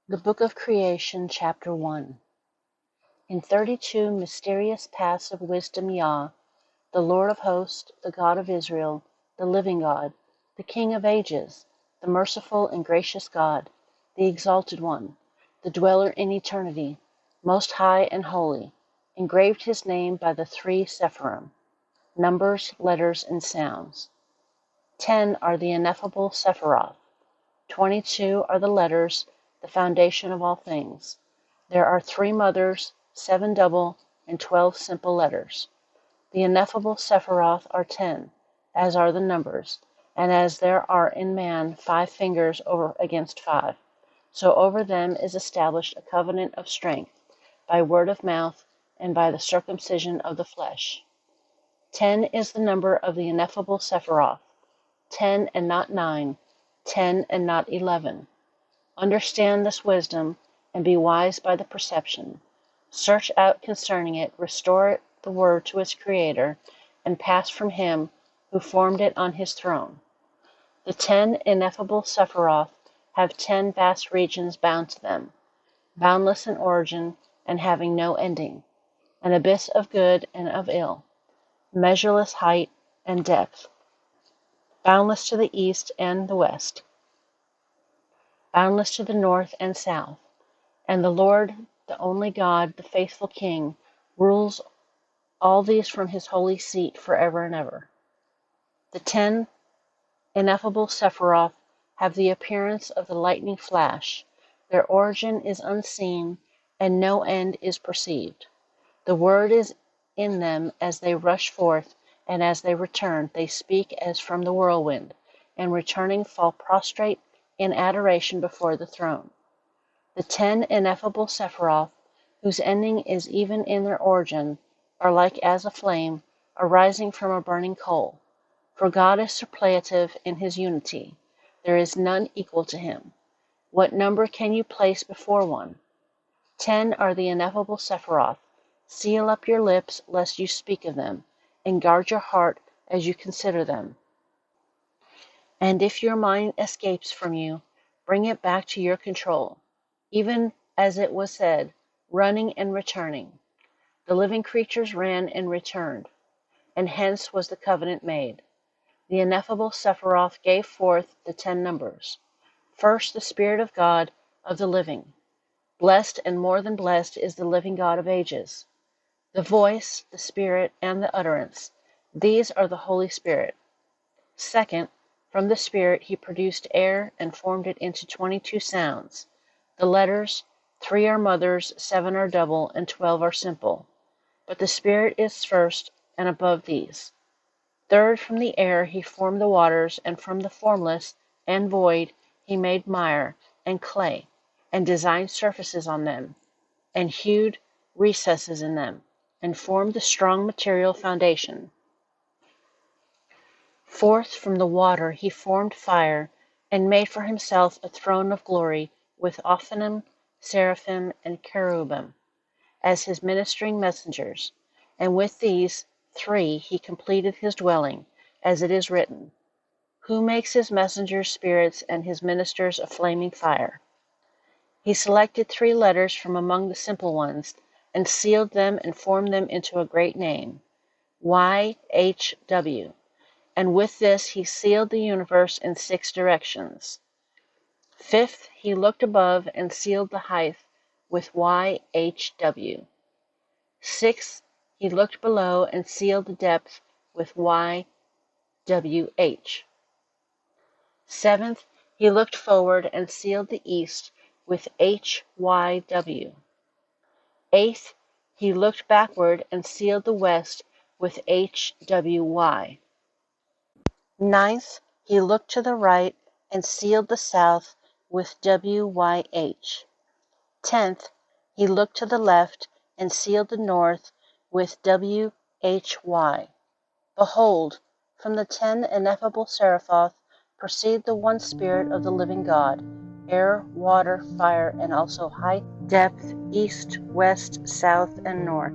The Book of Creation, Chapter 1. In 32 mysterious paths of wisdom Yah, the Lord of hosts, the God of Israel, the living God, the King of ages, the merciful and gracious God, the exalted one, the dweller in eternity, most high and holy, engraved his name by the three Sephirim, numbers, letters, and sounds. 10 are the ineffable Sephiroth. 22 are the letters, the foundation of all things. There are 3 mothers, 7 double, and 12 simple letters. The ineffable Sephiroth are 10, as are the numbers, and as there are in man 5 fingers over against 5, so over them is established a covenant of strength, by word of mouth, and by the circumcision of the flesh. 10 is the number of the ineffable Sephiroth, 10 and not 9, 10 and not 11. Understand this wisdom, and be wise by the perception. Search out concerning it, restore the word to its creator, and pass from him who formed it on his throne. The 10 ineffable Sephiroth have 10 vast regions bound to them, boundless in origin and having no ending, an abyss of good and of ill, measureless height and depth, boundless to the east and the west, boundless to the north and south. And the Lord, the only God, the faithful King, rules all these from his holy seat forever and ever. The 10 ineffable Sephiroth have the appearance of the lightning flash. Their origin is unseen, and no end is perceived. The word is in them as they rush forth, and as they return, they speak as from the whirlwind, and returning fall prostrate in adoration before the throne. The 10 ineffable Sephiroth, whose ending is even in their origin, are like as a flame arising from a burning coal. For God is superlative in his unity. There is none equal to him. What number can you place before one? 10 are the ineffable Sephiroth. Seal up your lips lest you speak of them, and guard your heart as you consider them. And if your mind escapes from you, bring it back to your control. Even as it was said, running and returning. The living creatures ran and returned, and hence was the covenant made. The ineffable Sephiroth gave forth the 10 numbers. First, the Spirit of God of the living. Blessed and more than blessed is the living God of ages. The voice, the Spirit, and the utterance, these are the Holy Spirit. Second, from the Spirit he produced air and formed it into 22 sounds. The letters, 3 are mothers, 7 are double, and 12 are simple. But the Spirit is first and above these. Third, from the air he formed the waters, and from the formless and void he made mire and clay, and designed surfaces on them, and hewed recesses in them, and formed the strong material foundation. Fourth, from the water he formed fire, and made for himself a throne of glory, with Ophanim, Seraphim, and Cherubim, as his ministering messengers, and with these 3 he completed his dwelling, as it is written, who makes his messengers spirits and his ministers a flaming fire. He selected 3 letters from among the simple ones, and sealed them and formed them into a great name, YHW. And with this he sealed the universe in 6 directions. Fifth, he looked above and sealed the height with YHW. Sixth, he looked below and sealed the depth with YWH. Seventh, he looked forward and sealed the east with HYW. Eighth, he looked backward and sealed the west with HWY. Ninth, he looked to the right and sealed the south with WYH. 10th, he looked to the left and sealed the north with WHY. Behold, from the 10 ineffable Seraphoth proceed the one Spirit of the living God, air, water, fire, and also height, depth, east, west, south, and north.